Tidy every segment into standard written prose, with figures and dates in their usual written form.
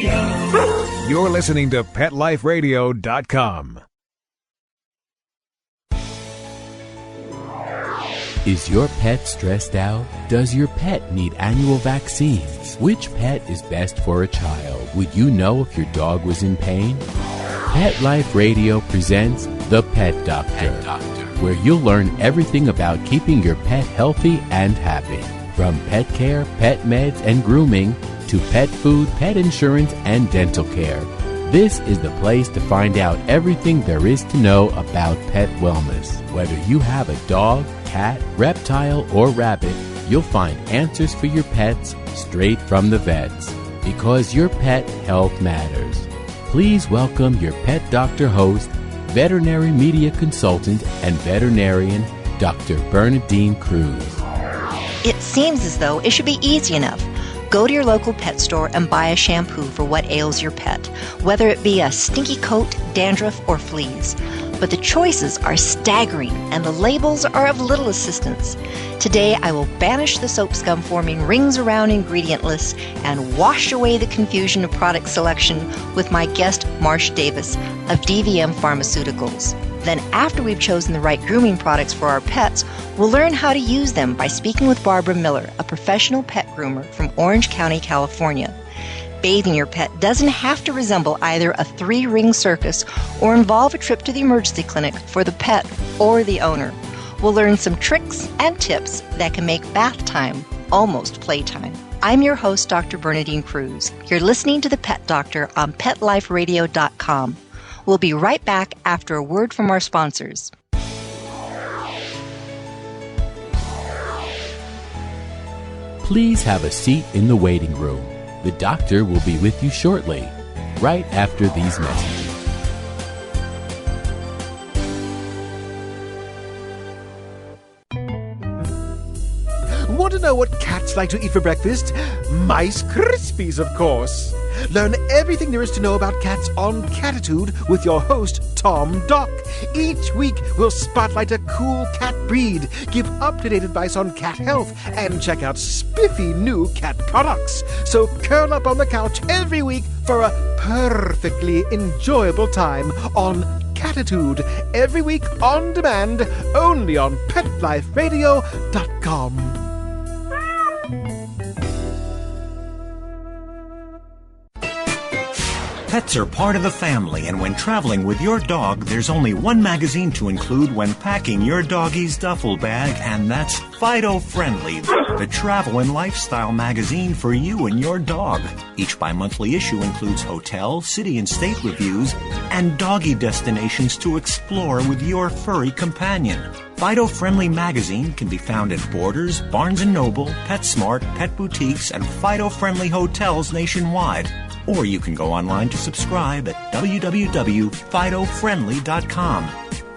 Radio. You're listening to PetLifeRadio.com. Is your pet stressed out? Does your pet need annual vaccines? Which pet is best for a child? Would you know if your dog was in pain? Pet Life Radio presents The Pet Doctor, where you'll learn everything about keeping your pet healthy and happy. From pet care, pet meds, and grooming, to pet food, pet insurance, and dental care. This is the place to find out everything there is to know about pet wellness. Whether you have a dog, cat, reptile, or rabbit, you'll find answers for your pets straight from the vets. Because your pet health matters. Please welcome your Pet Doctor host, veterinary media consultant, and veterinarian, Dr. Bernadine Cruz. It seems as though it should be easy enough. Go to your local pet store and buy a shampoo for what ails your pet, whether it be a stinky coat, dandruff, or fleas. But the choices are staggering, and the labels are of little assistance. Today, I will banish the soap scum forming rings around ingredient lists and wash away the confusion of product selection with my guest, Marsh Davis of DVM Pharmaceuticals. Then, after we've chosen the right grooming products for our pets, we'll learn how to use them by speaking with Barbara Miller, a professional pet groomer from Orange County, California. Bathing your pet doesn't have to resemble either a 3-ring circus or involve a trip to the emergency clinic for the pet or the owner. We'll learn some tricks and tips that can make bath time almost playtime. I'm your host, Dr. Bernadine Cruz. You're listening to The Pet Doctor on PetLifeRadio.com. We'll be right back after a word from our sponsors. Please have a seat in the waiting room. The doctor will be with you shortly, right after these messages. Want to know what cats like to eat for breakfast? Mice Krispies, of course. Learn everything there is to know about cats on Catitude with your host, Tom Dock. Each week, we'll spotlight a cool cat breed, give up-to-date advice on cat health, and check out spiffy new cat products. So curl up on the couch every week for a perfectly enjoyable time on Catitude. Every week on demand, only on PetLifeRadio.com. Pets are part of the family, and when traveling with your dog, there's only one magazine to include when packing your doggie's duffel bag, and that's Fido Friendly, the travel and lifestyle magazine for you and your dog. Each bi-monthly issue includes hotel, city, and state reviews, and doggy destinations to explore with your furry companion. Fido Friendly magazine can be found at Borders, Barnes & Noble, PetSmart, Pet Boutiques, and Fido Friendly hotels nationwide. Or you can go online to subscribe at www.fidofriendly.com.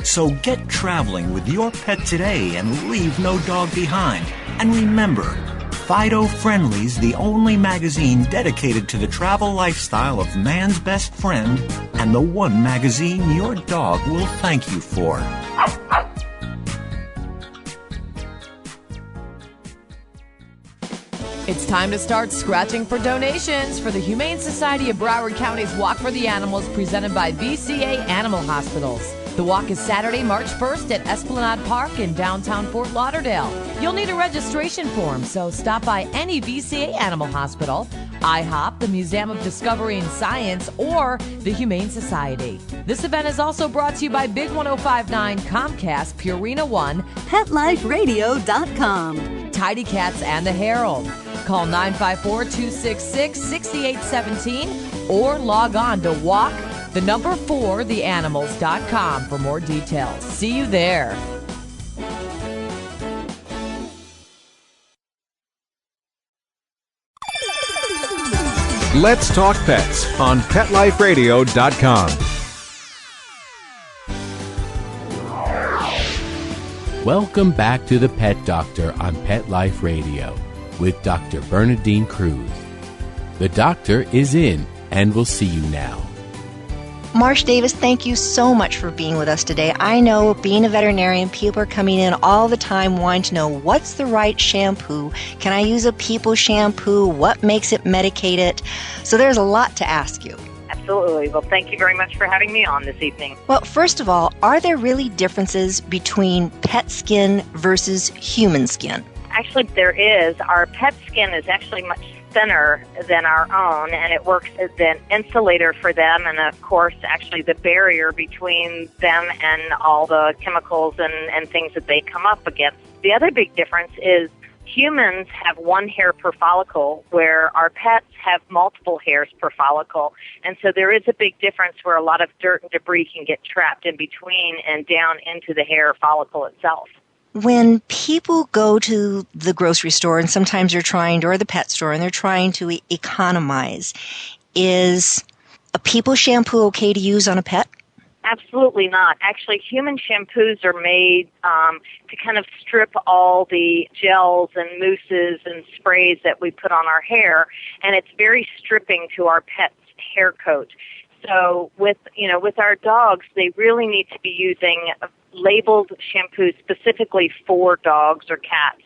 So get traveling with your pet today and leave no dog behind. And remember, Fido Friendly's the only magazine dedicated to the travel lifestyle of man's best friend, and the one magazine your dog will thank you for. It's time to start scratching for donations for the Humane Society of Broward County's Walk for the Animals, presented by VCA Animal Hospitals. The walk is Saturday, March 1st at Esplanade Park in downtown Fort Lauderdale. You'll need a registration form, so stop by any VCA Animal Hospital, IHOP, the Museum of Discovery and Science, or the Humane Society. This event is also brought to you by Big 1059, Comcast, Purina One, PetLifeRadio.com, Tidy Cats, and the Herald. Call 954-266-6817 or log on to walk4theanimals.com for more details. See you there. Let's Talk Pets on PetLifeRadio.com. Welcome back to The Pet Doctor on Pet Life Radio with Dr. Bernadine Cruz. The doctor is in and will see you now. Marsh Davis, thank you so much for being with us today. I know, being a veterinarian, people are coming in all the time wanting to know what's the right shampoo. Can I use a people shampoo? What makes it medicated? So there's a lot to ask you. Absolutely. Well, thank you very much for having me on this evening. Well, first of all, are there really differences between pet skin versus human skin? Actually, there is. Our pet skin is actually much thinner than our own, and it works as an insulator for them, and of course, actually the barrier between them and all the chemicals and things that they come up against. The other big difference is humans have one hair per follicle, where our pets have multiple hairs per follicle. And so there is a big difference where a lot of dirt and debris can get trapped in between and down into the hair follicle itself. When people go to the grocery store, and sometimes they're trying to, or the pet store, and they're trying to economize, is a people shampoo okay to use on a pet? Absolutely not. Actually, human shampoos are made to kind of strip all the gels and mousses and sprays that we put on our hair, and it's very stripping to our pet's hair coat. So with our dogs, they really need to be using labeled shampoos specifically for dogs or cats.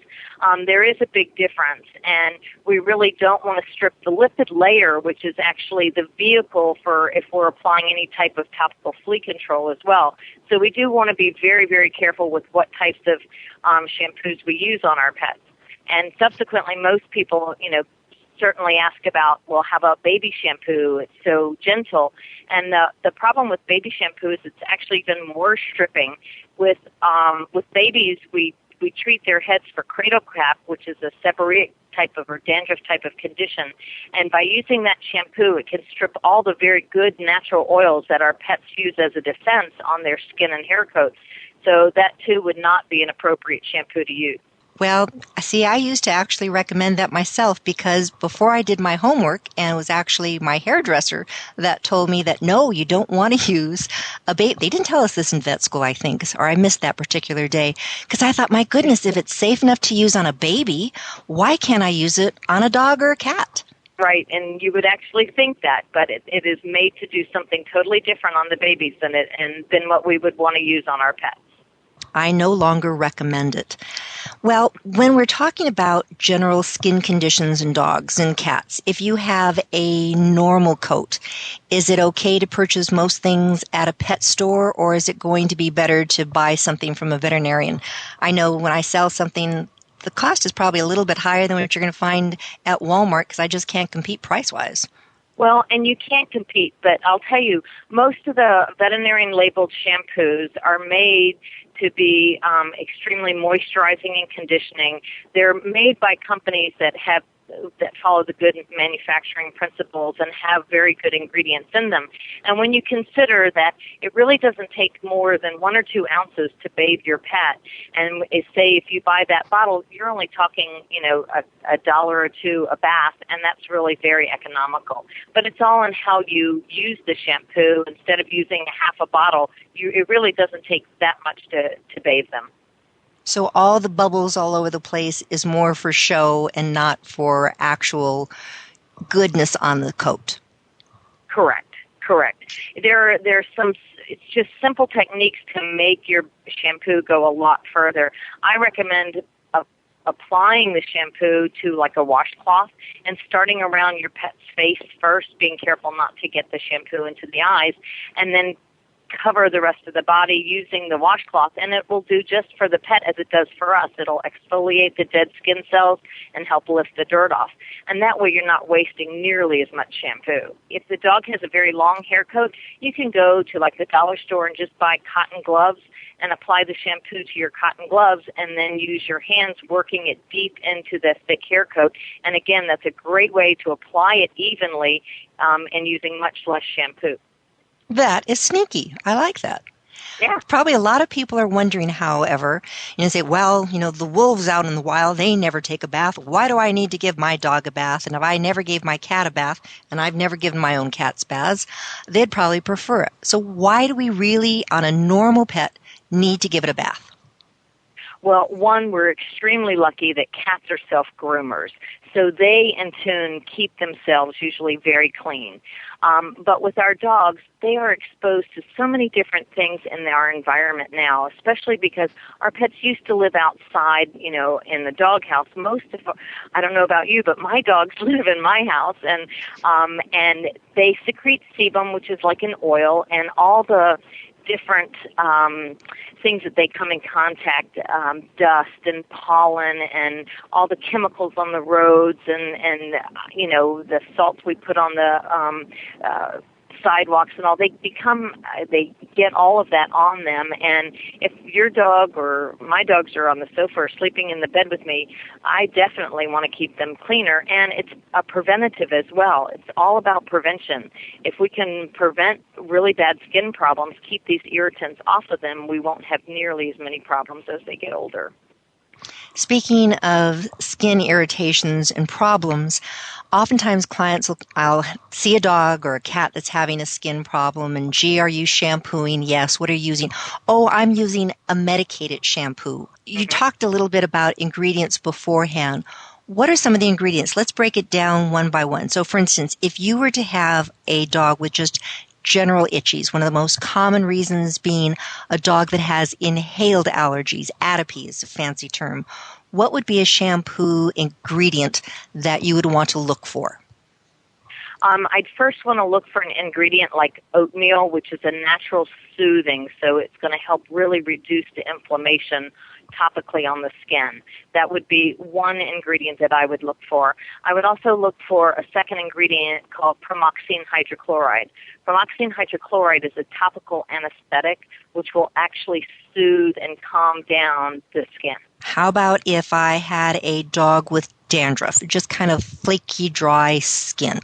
There is a big difference, and we really don't want to strip the lipid layer, which is actually the vehicle for if we're applying any type of topical flea control as well. So we do want to be very, very careful with what types of shampoos we use on our pets. And subsequently, most people, certainly ask about, well, how about baby shampoo? It's so gentle. And the problem with baby shampoo is it's actually even more stripping. With babies, we treat their heads for cradle cap, which is a seborrheic type of or dandruff type of condition. And by using that shampoo, it can strip all the very good natural oils that our pets use as a defense on their skin and hair coats. So that, too, would not be an appropriate shampoo to use. Well, see, I used to actually recommend that myself because before I did my homework, and it was actually my hairdresser that told me that, no, you don't want to use a baby. They didn't tell us this in vet school, I think, or I missed that particular day. Because I thought, my goodness, if it's safe enough to use on a baby, why can't I use it on a dog or a cat? Right, and you would actually think that, but it is made to do something totally different on the babies than what we would want to use on our pets. I no longer recommend it. Well, when we're talking about general skin conditions in dogs and cats, if you have a normal coat, is it okay to purchase most things at a pet store, or is it going to be better to buy something from a veterinarian? I know when I sell something, the cost is probably a little bit higher than what you're going to find at Walmart because I just can't compete price-wise. Well, and you can't compete, but I'll tell you, most of the veterinarian-labeled shampoos are made to be extremely moisturizing and conditioning. They're made by companies that follow the good manufacturing principles and have very good ingredients in them. And when you consider that it really doesn't take more than 1 or 2 ounces to bathe your pet, and say if you buy that bottle, you're only talking, $1 or $2 a bath, and that's really very economical. But it's all in how you use the shampoo. Instead of using half a bottle, it really doesn't take that much to bathe them. So all the bubbles all over the place is more for show and not for actual goodness on the coat. Correct. There's some, it's just simple techniques to make your shampoo go a lot further. I recommend applying the shampoo to like a washcloth and starting around your pet's face first, being careful not to get the shampoo into the eyes, and then cover the rest of the body using the washcloth, and it will do just for the pet as it does for us. It'll exfoliate the dead skin cells and help lift the dirt off. And that way you're not wasting nearly as much shampoo. If the dog has a very long hair coat, you can go to like the dollar store and just buy cotton gloves and apply the shampoo to your cotton gloves and then use your hands working it deep into the thick hair coat. And again, that's a great way to apply it evenly and using much less shampoo. That is sneaky. I like that. Yeah. Probably a lot of people are wondering, however, say, well, the wolves out in the wild, they never take a bath. Why do I need to give my dog a bath? And if I never gave my cat a bath, and I've never given my own cats baths, they'd probably prefer it. So why do we really, on a normal pet, need to give it a bath? Well, one, we're extremely lucky that cats are self-groomers. So they, in turn, keep themselves usually very clean. But with our dogs, they are exposed to so many different things in our environment now, especially because our pets used to live outside, in the doghouse. I don't know about you, but my dogs live in my house, and they secrete sebum, which is like an oil, and all the different things that they come in contact, dust and pollen and all the chemicals on the roads and the salts we put on the sidewalks and all, they get all of that on them. And if your dog or my dogs are on the sofa or sleeping in the bed with me, I definitely want to keep them cleaner. And it's a preventative as well. It's all about prevention. If we can prevent really bad skin problems, keep these irritants off of them, we won't have nearly as many problems as they get older. Speaking of skin irritations and problems, oftentimes I'll see a dog or a cat that's having a skin problem, and gee, are you shampooing? Yes. What are you using? Oh, I'm using a medicated shampoo. You talked a little bit about ingredients beforehand. What are some of the ingredients? Let's break it down one by one. So, for instance, if you were to have a dog with just general itchies, one of the most common reasons being a dog that has inhaled allergies, atopy is a fancy term, what would be a shampoo ingredient that you would want to look for? I'd first want to look for an ingredient like oatmeal, which is a natural soothing, so it's going to help really reduce the inflammation topically on the skin. That would be one ingredient that I would look for. I would also look for a second ingredient called pramoxine hydrochloride. Pramoxine hydrochloride is a topical anesthetic which will actually soothe and calm down the skin. How about if I had a dog with dandruff, just kind of flaky, dry skin?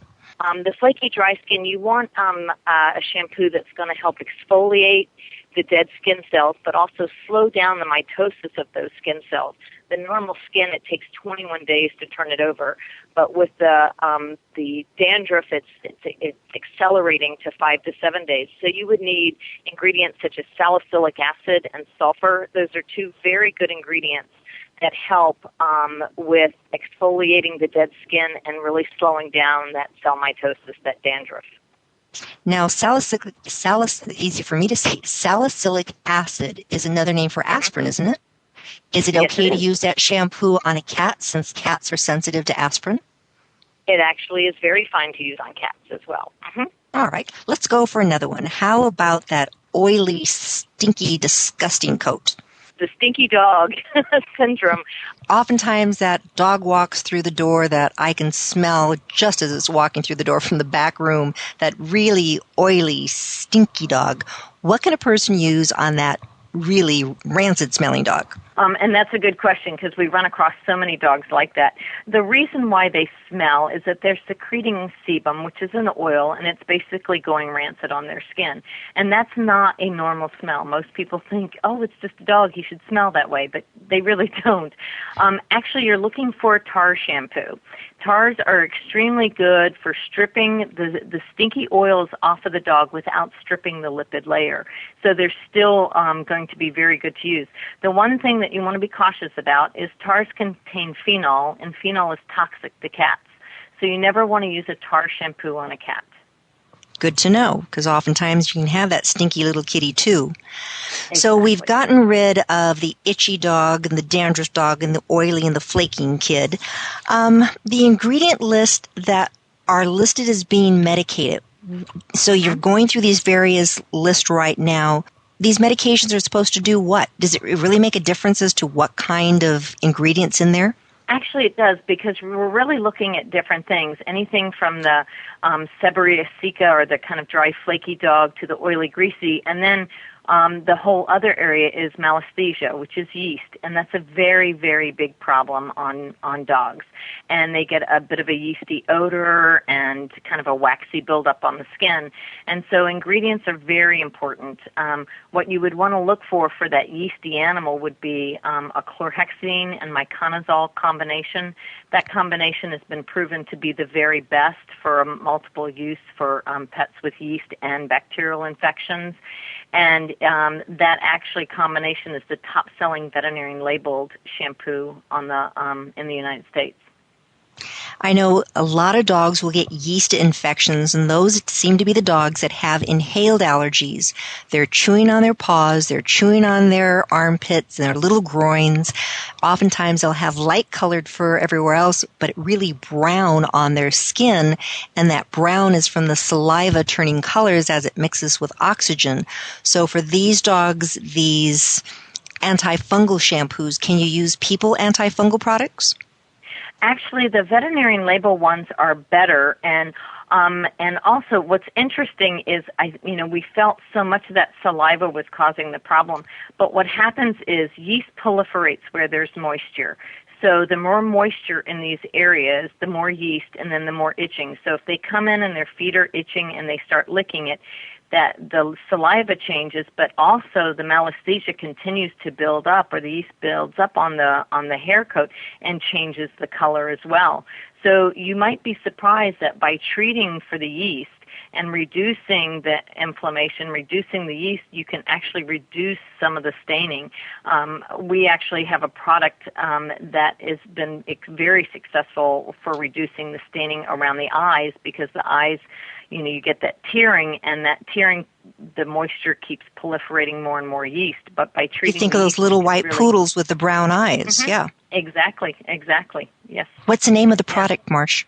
The flaky, dry skin, you want a shampoo that's going to help exfoliate the dead skin cells, but also slow down the mitosis of those skin cells. The normal skin, it takes 21 days to turn it over, but with the dandruff, it's accelerating to 5 to 7 days. So you would need ingredients such as salicylic acid and sulfur. Those are two very good ingredients that help with exfoliating the dead skin and really slowing down that cell mitosis, that dandruff. Now, easy for me to say, salicylic acid is another name for aspirin, isn't it? Is it okay to use that shampoo on a cat since cats are sensitive to aspirin? It actually is very fine to use on cats as well. Mm-hmm. All right, let's go for another one. How about that oily, stinky, disgusting coat? The stinky dog syndrome. Oftentimes that dog walks through the door that I can smell just as it's walking through the door from the back room, that really oily, stinky dog. What can a person use on that really rancid-smelling dog? And that's a good question because we run across so many dogs like that. The reason why they smell is that they're secreting sebum, which is an oil, and it's basically going rancid on their skin. And that's not a normal smell. Most people think, oh, it's just a dog, he should smell that way, but they really don't. Actually, you're looking for tar shampoo. Tars are extremely good for stripping the stinky oils off of the dog without stripping the lipid layer. So they're still going to be very good to use. The one thing that you want to be cautious about is tars contain phenol, and phenol is toxic to cats. So you never want to use a tar shampoo on a cat. Good to know, because oftentimes you can have that stinky little kitty too. Exactly. So we've gotten rid of the itchy dog and the dandruff dog and the oily and the flaking kid. The ingredient list that are listed as being medicated. So you're going through these various lists right now. These medications are supposed to do what? Does it really make a difference as to what kind of ingredients in there? Actually, it does, because we're really looking at different things. Anything from the Seborrhea sicca, or the kind of dry, flaky dog, to the oily, greasy, and then the whole other area is malaesthesia, which is yeast, and that's a very, very big problem on dogs. And they get a bit of a yeasty odor and kind of a waxy buildup on the skin. And so ingredients are very important. What you would want to look for that yeasty animal would be a chlorhexidine and miconazole combination. That combination has been proven to be the very best for multiple use for pets with yeast and bacterial infections. And that actually combination is the top-selling veterinarian labeled shampoo on the in the United States. I know a lot of dogs will get yeast infections, and those seem to be the dogs that have inhaled allergies. They're chewing on their paws, they're chewing on their armpits and their little groins. Oftentimes they'll have light-colored fur everywhere else, but really brown on their skin, and that brown is from the saliva turning colors as it mixes with oxygen. So for these dogs, these antifungal shampoos, can you use people antifungal products? Actually, the veterinarian label ones are better, and also what's interesting is we felt so much of that saliva was causing the problem, but what happens is yeast proliferates where there's moisture. So the more moisture in these areas, the more yeast, and then the more itching. So if they come in and their feet are itching and they start licking it, that the saliva changes, but also the malassezia continues to build up, or the yeast builds up on the hair coat and changes the color as well. So you might be surprised that by treating for the yeast and reducing the inflammation, reducing the yeast, you can actually reduce some of the staining. We actually have a product that has been very successful for reducing the staining around the eyes, because the eyes, you get that tearing, and that tearing, the moisture keeps proliferating more and more yeast. But by treating, you think of those little white poodles with the brown eyes, mm-hmm. Yeah. Exactly, yes. What's the name of the product, Marsh?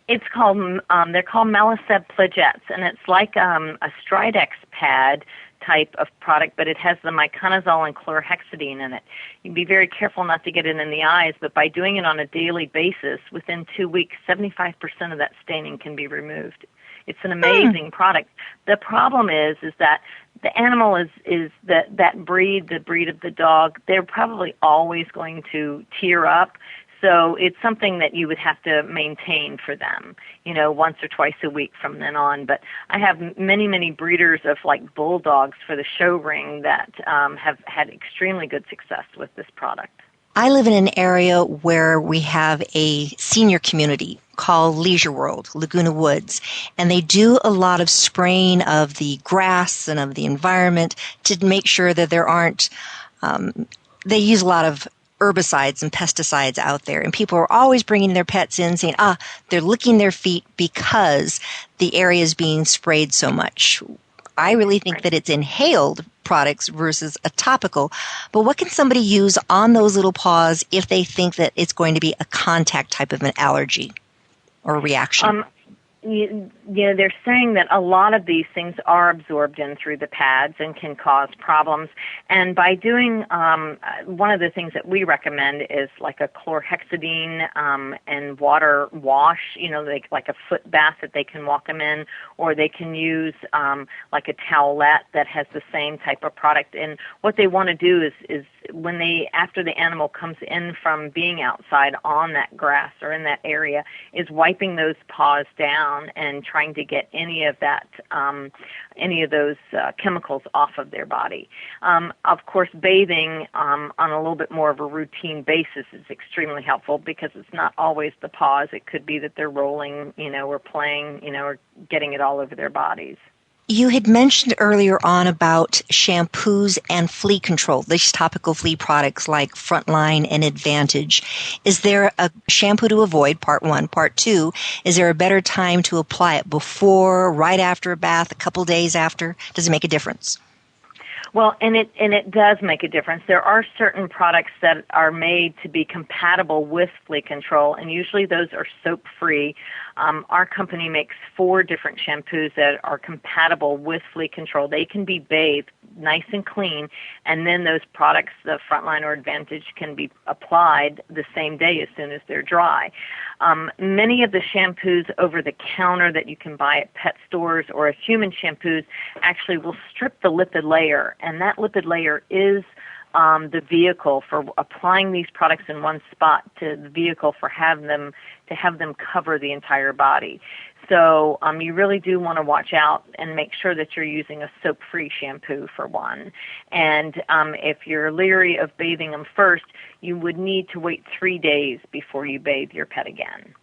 It's called, they're called Meliseb Plagettes, and it's like a Stridex pad type of product, but it has the miconazole and chlorhexidine in it. You be very careful not to get it in the eyes, but by doing it on a daily basis, within 2 weeks, 75% of that staining can be removed. It's an amazing product. The problem is that the animal is that breed, the breed of the dog, they're probably always going to tear up. So it's something that you would have to maintain for them, once or twice a week from then on. But I have many, many breeders of like bulldogs for the show ring that have had extremely good success with this product. I live in an area where we have a senior community called Leisure World, Laguna Woods, and they do a lot of spraying of the grass and of the environment to make sure that there aren't, they use a lot of herbicides and pesticides out there, and people are always bringing their pets in saying, they're licking their feet because the area is being sprayed so much. I really think that it's inhaled products versus a topical, but what can somebody use on those little paws if they think that it's going to be a contact type of an allergy or reaction? They're saying that a lot of these things are absorbed in through the pads and can cause problems. And by doing, one of the things that we recommend is like a chlorhexidine and water wash, like a foot bath that they can walk them in, or they can use like a towelette that has the same type of product. And what they want to do is when after the animal comes in from being outside on that grass or in that area, is wiping those paws down and trying to get any of that, any of those chemicals off of their body. Of course, bathing on a little bit more of a routine basis is extremely helpful, because it's not always the paws. It could be that they're rolling, or playing, or getting it all over their bodies. You had mentioned earlier on about shampoos and flea control, these topical flea products like Frontline and Advantage. Is there a shampoo to avoid, part one? Part two, is there a better time to apply it, before, right after a bath, a couple days after? Does it make a difference? Well, and it does make a difference. There are certain products that are made to be compatible with flea control, and usually those are soap-free. Our company makes 4 different shampoos that are compatible with flea control. They can be bathed nice and clean, and then those products, the Frontline or Advantage, can be applied the same day as soon as they're dry. Many of the shampoos over the counter that you can buy at pet stores or as human shampoos actually will strip the lipid layer, and that lipid layer is the vehicle for applying these products in one spot, to the vehicle for have them cover the entire body. So you really do want to watch out and make sure that you're using a soap-free shampoo for one. And if you're leery of bathing them first, you would need to wait 3 days before you bathe your pet again.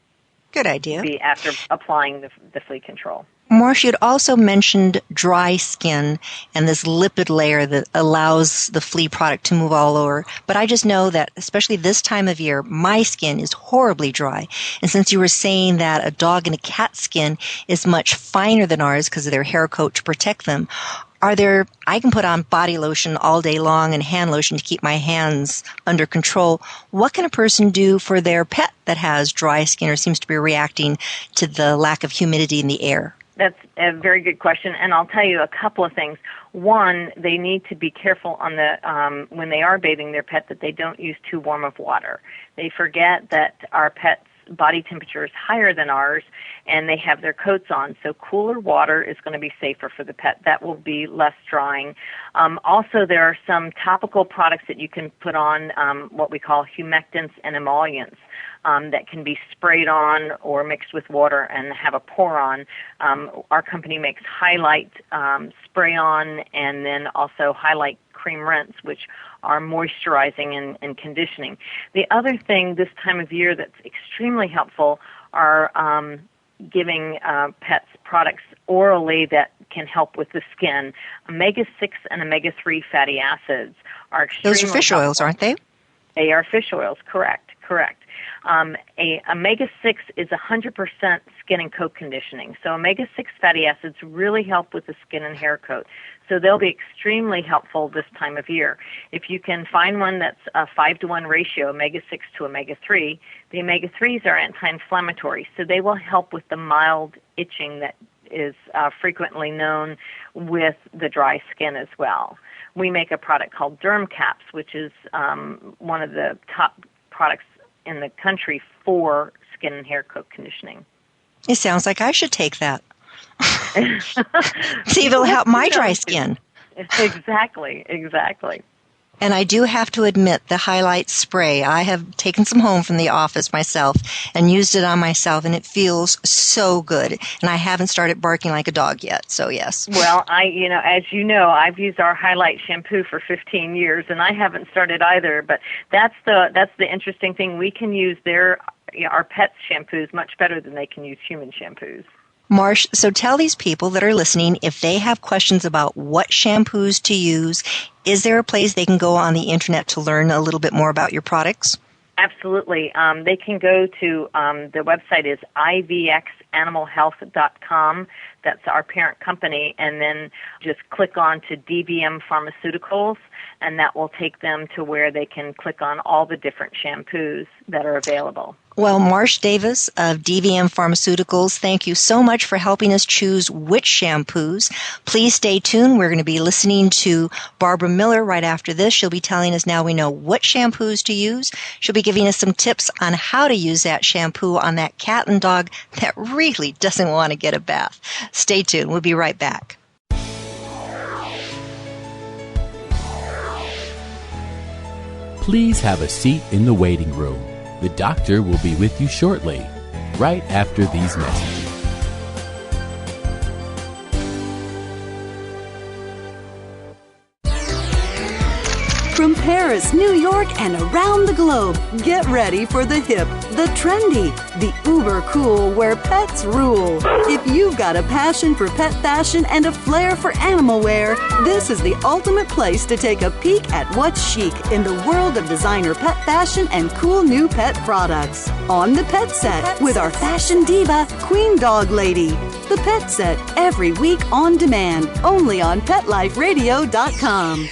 Good idea. Be after applying the flea control. Marsh, you'd also mentioned dry skin and this lipid layer that allows the flea product to move all over. But I just know that, especially this time of year, my skin is horribly dry. And since you were saying that a dog and a cat's skin is much finer than ours because of their hair coat to protect them, I can put on body lotion all day long and hand lotion to keep my hands under control. What can a person do for their pet that has dry skin or seems to be reacting to the lack of humidity in the air? That's a very good question, and I'll tell you a couple of things. One, they need to be careful on when they are bathing their pet that they don't use too warm of water. They forget that our pets' body temperature is higher than ours, and they have their coats on, so cooler water is going to be safer for the pet. That will be less drying. Also, there are some topical products that you can put on, what we call humectants and emollients. That can be sprayed on or mixed with water and have a pour on. Our company makes Highlight spray on and then also Highlight cream rinse, which are moisturizing and conditioning. The other thing this time of year that's extremely helpful are giving pets products orally that can help with the skin. Omega-6 and omega-3 fatty acids are extremely Those are fish oils, aren't they? They are fish oils, correct. Omega-6 is 100% skin and coat conditioning. So omega-6 fatty acids really help with the skin and hair coat. So they'll be extremely helpful this time of year. If you can find one that's a 5-to-1 ratio, omega-6 to omega-3, the omega-3s are anti-inflammatory. So they will help with the mild itching that is frequently known with the dry skin as well. We make a product called Derm Caps, which is one of the top products in the country for skin and hair coat conditioning. It sounds like I should take that. See if it'll help my dry skin. Exactly. And I do have to admit, the Highlight spray, I have taken some home from the office myself and used it on myself, and it feels so good. And I haven't started barking like a dog yet, so yes. Well, as you know, I've used our Highlight shampoo for 15 years, and I haven't started either. But that's the interesting thing. We can use our pets' shampoos much better than they can use human shampoos. Marsh, so tell these people that are listening, if they have questions about what shampoos to use, is there a place they can go on the internet to learn a little bit more about your products? Absolutely. They can go to, the website is ivxanimalhealth.com. That's our parent company. And then just click on to DVM Pharmaceuticals, and that will take them to where they can click on all the different shampoos that are available. Well, Marsh Davis of DVM Pharmaceuticals, thank you so much for helping us choose which shampoos. Please stay tuned. We're going to be listening to Barbara Miller right after this. She'll be telling us now we know what shampoos to use. She'll be giving us some tips on how to use that shampoo on that cat and dog that really doesn't want to get a bath. Stay tuned. We'll be right back. Please have a seat in the waiting room. The doctor will be with you shortly, right after these messages. From Paris, New York, and around the globe, get ready for the hip, the trendy, the uber cool where pets rule. If you've got a passion for pet fashion and a flair for animal wear, this is the ultimate place to take a peek at what's chic in the world of designer pet fashion and cool new pet products. On the Pet Set with our fashion diva, Queen Dog Lady. The Pet Set, every week on demand, only on PetLifeRadio.com.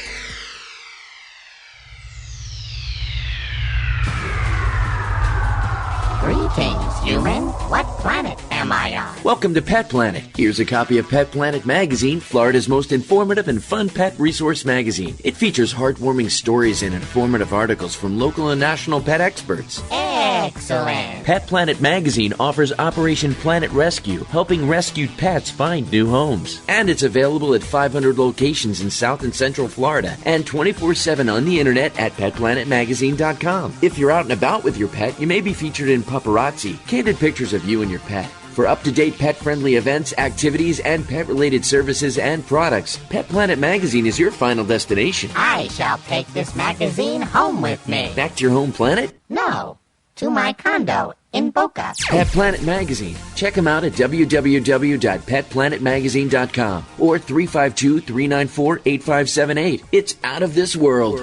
Greetings, human. What planet am I on? Welcome to Pet Planet. Here's a copy of Pet Planet magazine, Florida's most informative and fun pet resource magazine. It features heartwarming stories and informative articles from local and national pet experts. Excellent. Pet Planet magazine offers Operation Planet Rescue, helping rescued pets find new homes. And it's available at 500 locations in South and Central Florida and 24/7 on the internet at PetPlanetMagazine.com. If you're out and about with your pet, you may be featured in paparazzi, candid pictures of you and your pet. For up-to-date pet-friendly events, activities, and pet-related services and products, Pet Planet Magazine is your final destination. I shall take this magazine home with me. Back to your home planet? No, to my condo in Boca. Pet Planet Magazine. Check them out at www.petplanetmagazine.com or 352-394-8578. It's out of this world.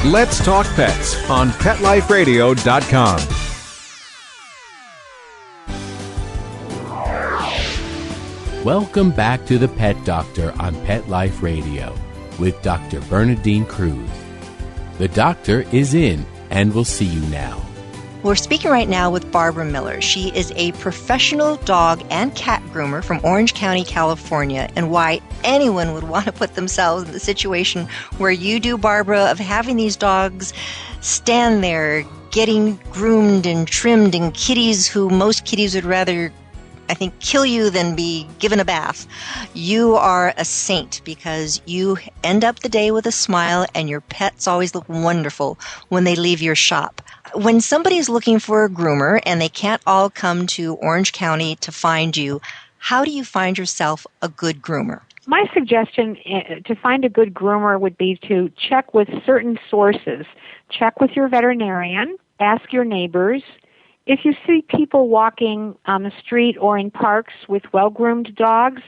Let's Talk Pets on PetLifeRadio.com. Welcome back to the Pet Doctor on Pet Life Radio with Dr. Bernadine Cruz. The doctor is in and will see you now. We're speaking right now with Barbara Miller. She is a professional dog and cat groomer from Orange County, California, and why anyone would want to put themselves in the situation where you do, Barbara, of having these dogs stand there getting groomed and trimmed, and most kitties would rather, I think, kill you than be given a bath. You are a saint because you end up the day with a smile and your pets always look wonderful when they leave your shop. When somebody's looking for a groomer and they can't all come to Orange County to find you, how do you find yourself a good groomer? My suggestion to find a good groomer would be to check with certain sources. Check with your veterinarian, ask your neighbors. If you see people walking on the street or in parks with well-groomed dogs,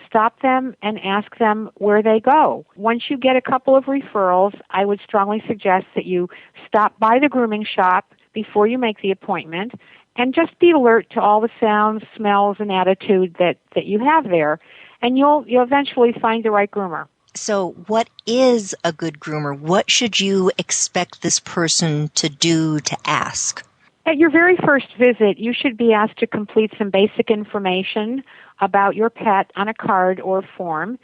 stop them and ask them where they go. Once you get a couple of referrals, I would strongly suggest that you stop by the grooming shop before you make the appointment and just be alert to all the sounds, smells, and attitude that you have there, and you'll eventually find the right groomer. So what is a good groomer? What should you expect this person to do, to ask? At your very first visit, you should be asked to complete some basic information about your pet on a card or form,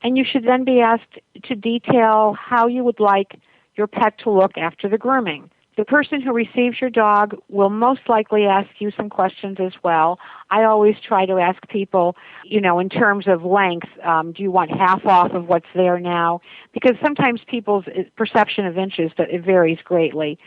and you should then be asked to detail how you would like your pet to look after the grooming. The person who receives your dog will most likely ask you some questions as well. I always try to ask people, in terms of length, do you want half off of what's there now? Because sometimes people's perception of inches, it varies greatly.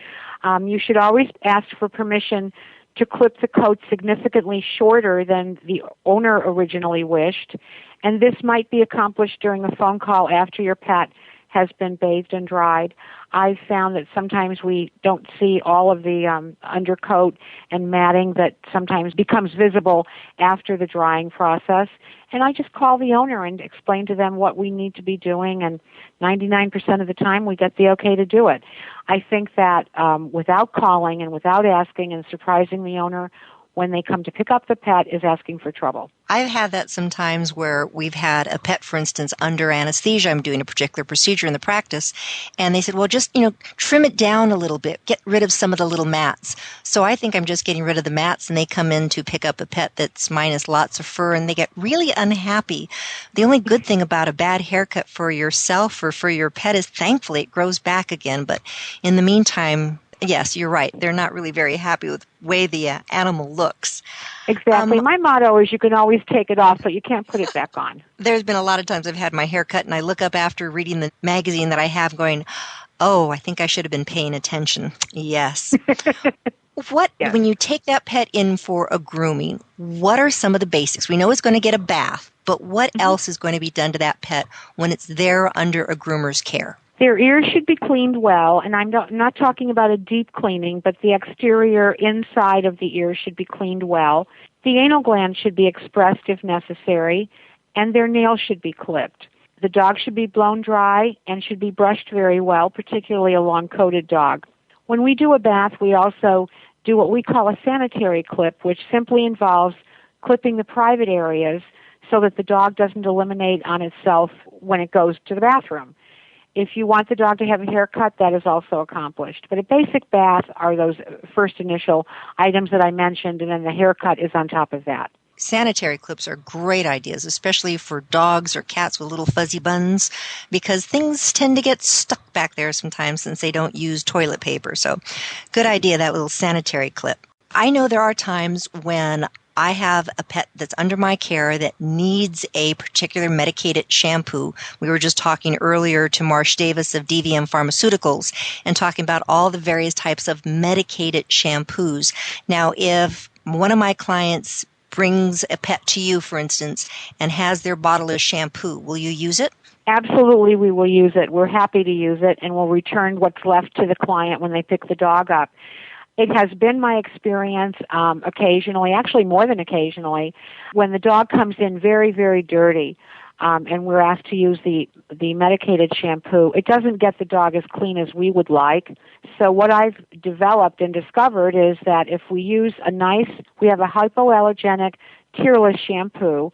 You should always ask for permission to clip the coat significantly shorter than the owner originally wished, and this might be accomplished during a phone call after your pet has been bathed and dried. I've found that sometimes we don't see all of the undercoat and matting that sometimes becomes visible after the drying process. And I just call the owner and explain to them what we need to be doing, and 99% of the time we get the okay to do it. I think that without calling and without asking and surprising the owner when they come to pick up the pet is asking for trouble. I've had that sometimes where we've had a pet, for instance, under anesthesia. I'm doing a particular procedure in the practice, and they said, well, just, trim it down a little bit, get rid of some of the little mats. So I think I'm just getting rid of the mats, and they come in to pick up a pet that's minus lots of fur, and they get really unhappy. The only good thing about a bad haircut for yourself or for your pet is thankfully it grows back again. But in the meantime, yes, you're right. They're not really very happy with the way the animal looks. Exactly. My motto is you can always take it off, but you can't put it back on. There's been a lot of times I've had my hair cut, and I look up after reading the magazine that I have going, oh, I think I should have been paying attention. Yes. When you take that pet in for a grooming, what are some of the basics? We know it's going to get a bath, but what else is going to be done to that pet when it's there under a groomer's care? Their ears should be cleaned well, and I'm not talking about a deep cleaning, but the exterior inside of the ears should be cleaned well. The anal gland should be expressed if necessary, and their nails should be clipped. The dog should be blown dry and should be brushed very well, particularly a long-coated dog. When we do a bath, we also do what we call a sanitary clip, which simply involves clipping the private areas so that the dog doesn't eliminate on itself when it goes to the bathroom. If you want the dog to have a haircut, that is also accomplished. But a basic bath are those first initial items that I mentioned, and then the haircut is on top of that. Sanitary clips are great ideas, especially for dogs or cats with little fuzzy buns, because things tend to get stuck back there sometimes since they don't use toilet paper. So good idea, that little sanitary clip. I know there are times when I have a pet that's under my care that needs a particular medicated shampoo. We were just talking earlier to Marsh Davis of DVM Pharmaceuticals and talking about all the various types of medicated shampoos. Now, if one of my clients brings a pet to you, for instance, and has their bottle of shampoo, will you use it? Absolutely, we will use it. We're happy to use it, and we'll return what's left to the client when they pick the dog up. It has been my experience occasionally, actually more than occasionally, when the dog comes in very, very dirty, and we're asked to use the medicated shampoo. It doesn't get the dog as clean as we would like. So what I've developed and discovered is that if we use we have a hypoallergenic, tearless shampoo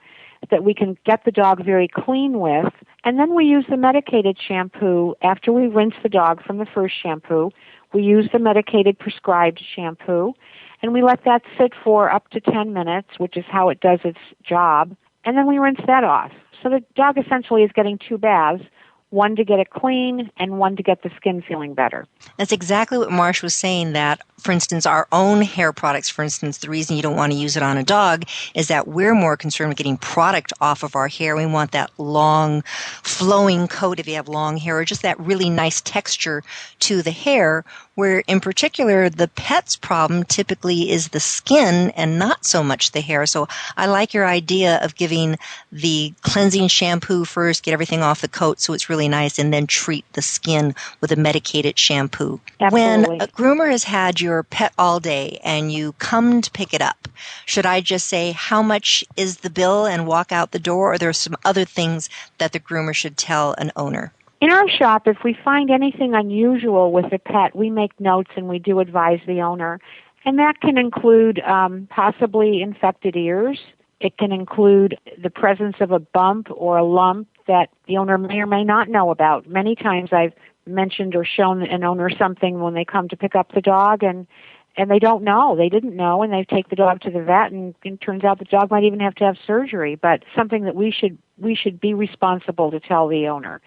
that we can get the dog very clean with, and then we use the medicated shampoo after we rinse the dog from the first shampoo. We use the medicated prescribed shampoo, and we let that sit for up to 10 minutes, which is how it does its job, and then we rinse that off. So the dog essentially is getting 2 baths, one to get it clean and one to get the skin feeling better. That's exactly what Marsh was saying, that, for instance, our own hair products, for instance, the reason you don't want to use it on a dog is that we're more concerned with getting product off of our hair. We want that long, flowing coat if you have long hair, or just that really nice texture to the hair, where in particular the pet's problem typically is the skin and not so much the hair. So I like your idea of giving the cleansing shampoo first, get everything off the coat so it's really nice, and then treat the skin with a medicated shampoo. Absolutely. When a groomer has had your pet all day and you come to pick it up, should I just say how much is the bill and walk out the door, or are there some other things that the groomer should tell an owner? In our shop, if we find anything unusual with a pet, we make notes and we do advise the owner. And that can include possibly infected ears. It can include the presence of a bump or a lump that the owner may or may not know about. Many times I've mentioned or shown an owner something when they come to pick up the dog, and they don't know. They didn't know, and they take the dog to the vet, and it turns out the dog might even have to have surgery, but something that we should be responsible to tell the owner.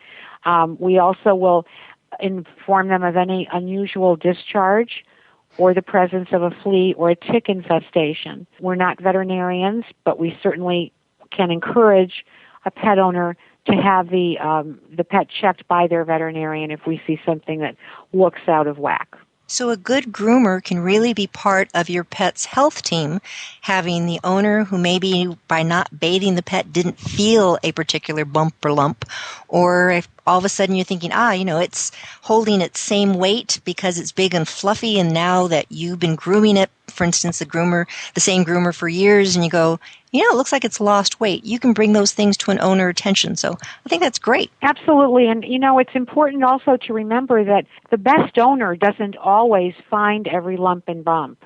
We also will inform them of any unusual discharge or the presence of a flea or a tick infestation. We're not veterinarians, but we certainly can encourage a pet owner to have the pet checked by their veterinarian if we see something that looks out of whack. So a good groomer can really be part of your pet's health team, having the owner who maybe by not bathing the pet didn't feel a particular bump or lump, or if all of a sudden you're thinking, it's holding its same weight because it's big and fluffy, and now that you've been grooming it, for instance, the same groomer for years, and you go, it looks like it's lost weight. You can bring those things to an owner attention. So I think that's great. Absolutely. And, it's important also to remember that the best owner doesn't always find every lump and bump,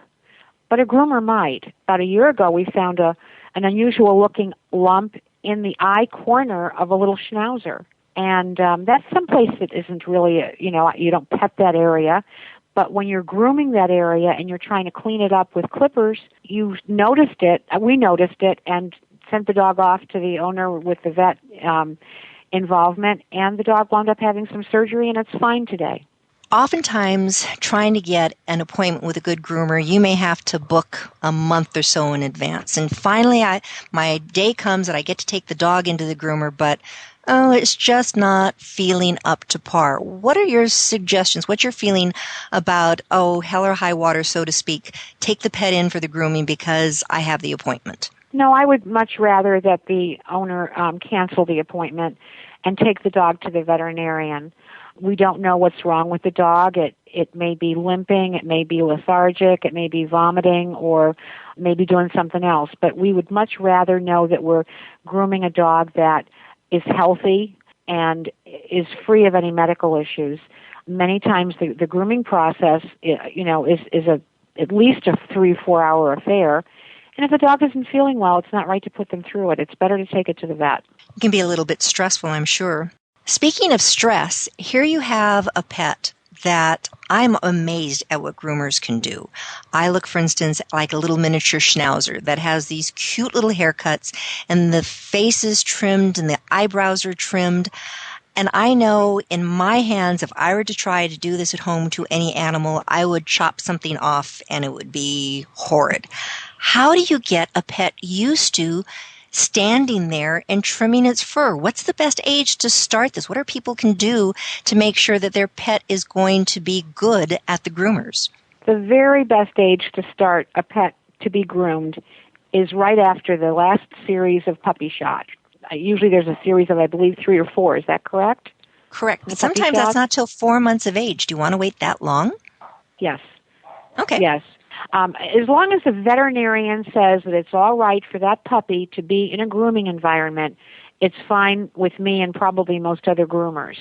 but a groomer might. About a year ago, we found an unusual-looking lump in the eye corner of a little schnauzer. And that's someplace that isn't really, you don't pet that area. But when you're grooming that area and you're trying to clean it up with clippers, we noticed it, and sent the dog off to the owner with the vet involvement, and the dog wound up having some surgery, and it's fine today. Oftentimes, trying to get an appointment with a good groomer, you may have to book a month or so in advance. And finally, my day comes that I get to take the dog into the groomer, but it's just not feeling up to par. What are your suggestions? What's your feeling about, hell or high water, so to speak, take the pet in for the grooming because I have the appointment? No, I would much rather that the owner cancel the appointment and take the dog to the veterinarian. We don't know what's wrong with the dog. It may be limping, it may be lethargic, it may be vomiting, or maybe doing something else. But we would much rather know that we're grooming a dog that is healthy and is free of any medical issues. Many times the grooming process, is at least a 3-4 hour affair. And if the dog isn't feeling well, it's not right to put them through it. It's better to take it to the vet. It can be a little bit stressful, I'm sure. Speaking of stress, here you have a pet that I'm amazed at what groomers can do. I look, for instance, like a little miniature schnauzer that has these cute little haircuts, and the face is trimmed and the eyebrows are trimmed. And I know in my hands, if I were to try to do this at home to any animal, I would chop something off and it would be horrid. How do you get a pet used to standing there and trimming its fur? What's the best age to start this? What are people can do to make sure that their pet is going to be good at the groomers? The very best age to start a pet to be groomed is right after the last series of puppy shot. Usually there's a series of, I believe, 3 or 4. Is that correct? Correct. But sometimes that's not till 4 months of age. Do you want to wait that long? Yes. Okay. Yes. As long as the veterinarian says that it's all right for that puppy to be in a grooming environment, it's fine with me and probably most other groomers.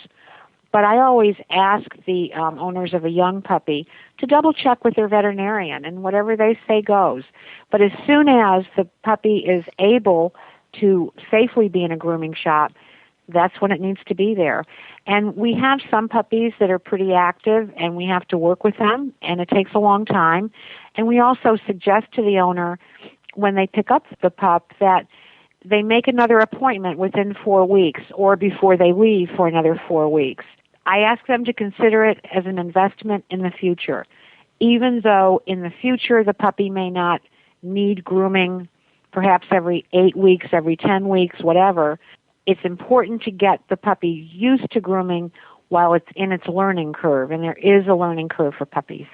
But I always ask the owners of a young puppy to double check with their veterinarian, and whatever they say goes. But as soon as the puppy is able to safely be in a grooming shop, that's when it needs to be there. And we have some puppies that are pretty active, and we have to work with them, and it takes a long time. And we also suggest to the owner, when they pick up the pup, that they make another appointment within 4 weeks or before they leave for another 4 weeks. I ask them to consider it as an investment in the future. Even though in the future the puppy may not need grooming perhaps every 8 weeks, every 10 weeks, whatever, it's important to get the puppy used to grooming while it's in its learning curve, and there is a learning curve for puppies.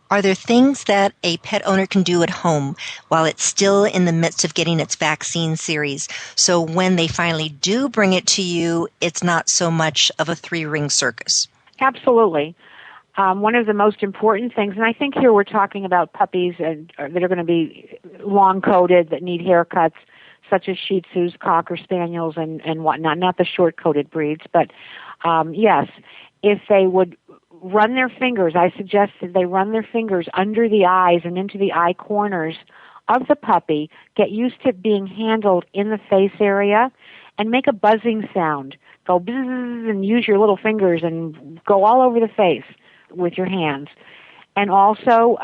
Are there things that a pet owner can do at home while it's still in the midst of getting its vaccine series, so when they finally do bring it to you, it's not so much of a 3-ring circus? Absolutely. One of the most important things, and I think here we're talking about puppies that are going to be long-coated, that need haircuts, such as Shih Tzus, Cocker Spaniels, and whatnot, not the short-coated breeds. But yes, if they would run their fingers, I suggest that they run their fingers under the eyes and into the eye corners of the puppy, get used to being handled in the face area, and make a buzzing sound. Go bzzz and use your little fingers and go all over the face with your hands. And also,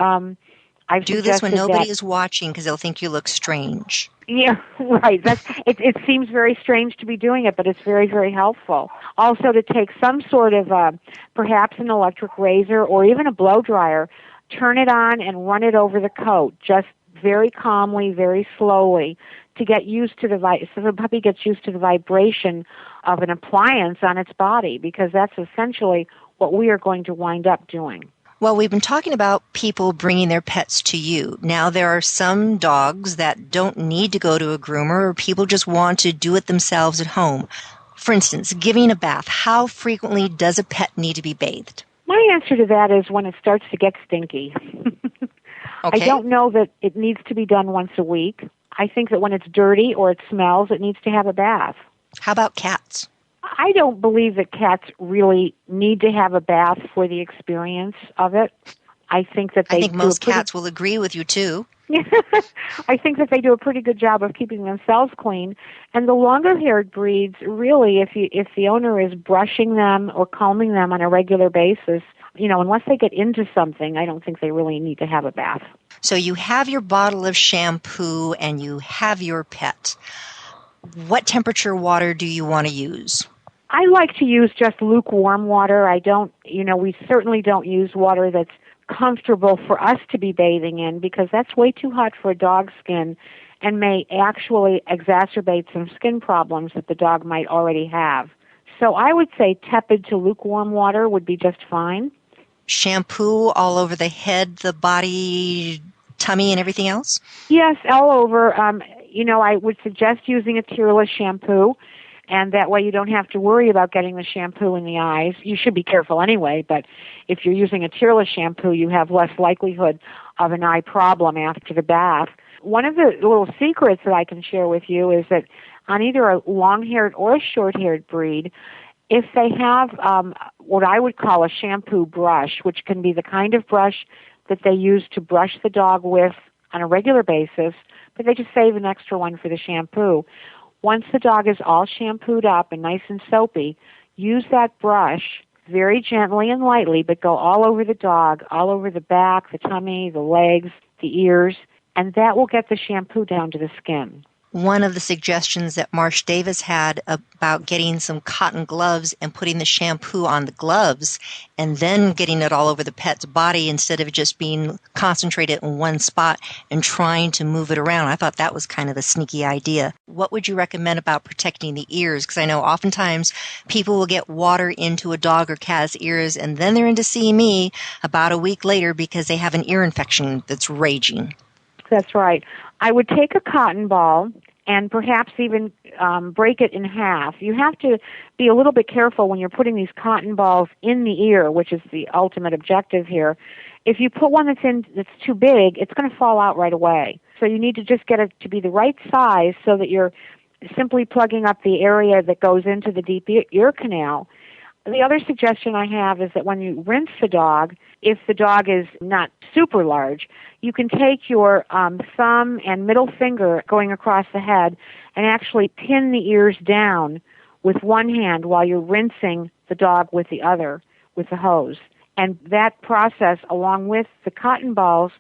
I've do this when nobody is watching because they'll think you look strange. Yeah, right. It seems very strange to be doing it, but it's very, very helpful. Also, to take some sort of, perhaps an electric razor or even a blow dryer, turn it on and run it over the coat, just very calmly, very slowly, to get used to so the puppy gets used to the vibration of an appliance on its body, because that's essentially what we are going to wind up doing. Well, we've been talking about people bringing their pets to you. Now, there are some dogs that don't need to go to a groomer, or people just want to do it themselves at home. For instance, giving a bath. How frequently does a pet need to be bathed? My answer to that is when it starts to get stinky. Okay. I don't know that it needs to be done once a week. I think that when it's dirty or it smells, it needs to have a bath. How about cats? I don't believe that cats really need to have a bath for the experience of it. I think most cats will agree with you, too. I think that they do a pretty good job of keeping themselves clean. And the longer-haired breeds, really, if the owner is brushing them or combing them on a regular basis, unless they get into something, I don't think they really need to have a bath. So you have your bottle of shampoo and you have your pet. What temperature water do you want to use? I like to use just lukewarm water. We certainly don't use water that's comfortable for us to be bathing in, because that's way too hot for a dog's skin and may actually exacerbate some skin problems that the dog might already have. So I would say tepid to lukewarm water would be just fine. Shampoo all over the head, the body, tummy, and everything else? Yes, all over. I would suggest using a tearless shampoo, and that way you don't have to worry about getting the shampoo in the eyes. You should be careful anyway, but if you're using a tearless shampoo, you have less likelihood of an eye problem after the bath. One of the little secrets that I can share with you is that on either a long-haired or a short-haired breed, if they have what I would call a shampoo brush, which can be the kind of brush that they use to brush the dog with on a regular basis, but they just save an extra one for the shampoo. Once the dog is all shampooed up and nice and soapy, use that brush very gently and lightly, but go all over the dog, all over the back, the tummy, the legs, the ears, and that will get the shampoo down to the skin. One of the suggestions that Marsh Davis had about getting some cotton gloves and putting the shampoo on the gloves and then getting it all over the pet's body instead of just being concentrated in one spot and trying to move it around. I thought that was kind of a sneaky idea. What would you recommend about protecting the ears? Because I know oftentimes people will get water into a dog or cat's ears and then they're in to see me about a week later because they have an ear infection that's raging. That's right. I would take a cotton ball and perhaps even break it in half. You have to be a little bit careful when you're putting these cotton balls in the ear, which is the ultimate objective here. If you put one that's too big, it's going to fall out right away. So you need to just get it to be the right size so that you're simply plugging up the area that goes into the deep ear canal. The other suggestion I have is that when you rinse the dog, if the dog is not super large, you can take your thumb and middle finger going across the head and actually pin the ears down with one hand while you're rinsing the dog with the other, with the hose. And that process, along with the cotton balls,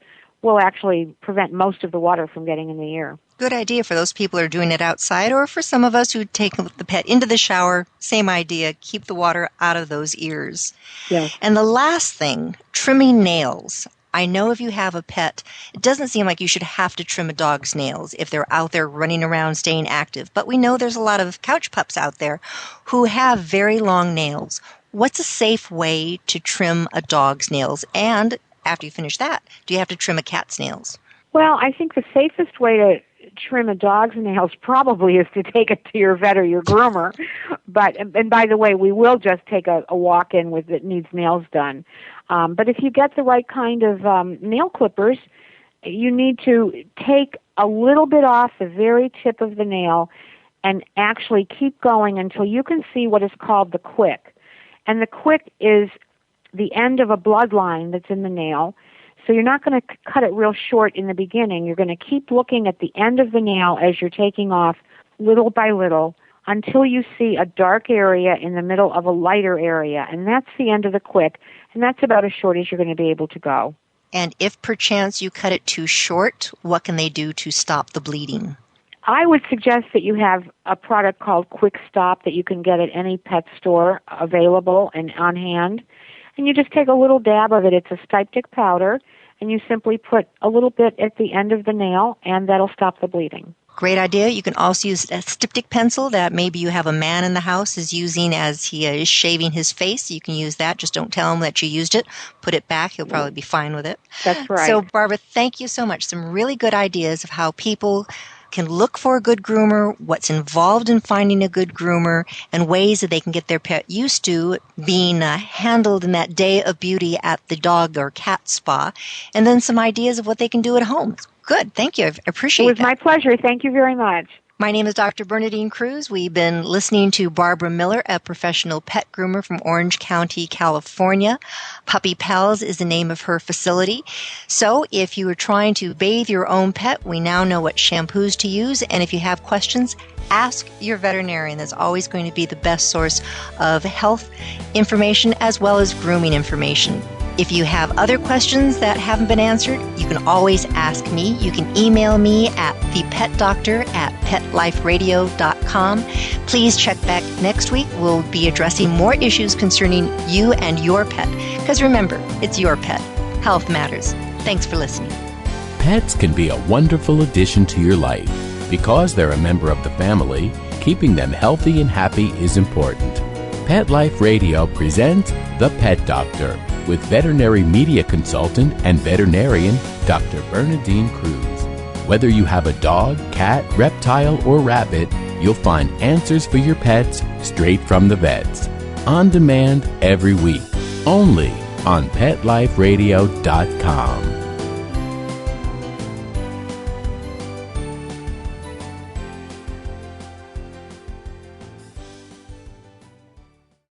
will actually prevent most of the water from getting in the ear. Good idea for those people who are doing it outside, or for some of us who take the pet into the shower. Same idea. Keep the water out of those ears. Yes. And the last thing, trimming nails. I know if you have a pet, it doesn't seem like you should have to trim a dog's nails if they're out there running around staying active. But we know there's a lot of couch pups out there who have very long nails. What's a safe way to trim a dog's nails? And after you finish that, do you have to trim a cat's nails? Well, I think the safest way to trim a dog's nails probably is to take it to your vet or your groomer. And by the way, we will just take a walk-in with that needs nails done. But if you get the right kind of nail clippers, you need to take a little bit off the very tip of the nail and actually keep going until you can see what is called the quick. And the quick is the end of a bloodline that's in the nail. So you're not going to cut it real short in the beginning. You're going to keep looking at the end of the nail as you're taking off little by little until you see a dark area in the middle of a lighter area. And that's the end of the quick. And that's about as short as you're going to be able to go. And if perchance you cut it too short, what can they do to stop the bleeding? I would suggest that you have a product called Quick Stop that you can get at any pet store available and on hand. And you just take a little dab of it. It's a styptic powder, and you simply put a little bit at the end of the nail, and that'll stop the bleeding. Great idea. You can also use a styptic pencil that maybe you have a man in the house is using as he is shaving his face. You can use that. Just don't tell him that you used it. Put it back. He'll probably be fine with it. That's right. So, Barbara, thank you so much. Some really good ideas of how people can look for a good groomer, what's involved in finding a good groomer, and ways that they can get their pet used to being handled in that day of beauty at the dog or cat spa, and then some ideas of what they can do at home. Good. Thank you. I appreciate it. It was my pleasure. Thank you very much. My name is Dr. Bernadine Cruz. We've been listening to Barbara Miller, a professional pet groomer from Orange County, California. Puppy Pals is the name of her facility. So if you are trying to bathe your own pet, we now know what shampoos to use. And if you have questions, ask your veterinarian. That's always going to be the best source of health information as well as grooming information. If you have other questions that haven't been answered, you can always ask me. You can email me at thepetdoctor@petliferadio.com. Please check back next week. We'll be addressing more issues concerning you and your pet. Because remember, it's your pet. Health matters. Thanks for listening. Pets can be a wonderful addition to your life. Because they're a member of the family, keeping them healthy and happy is important. Pet Life Radio presents The Pet Doctor with veterinary media consultant and veterinarian Dr. Bernadine Cruz. Whether you have a dog, cat, reptile, or rabbit, you'll find answers for your pets straight from the vets. On demand every week, only on PetLifeRadio.com.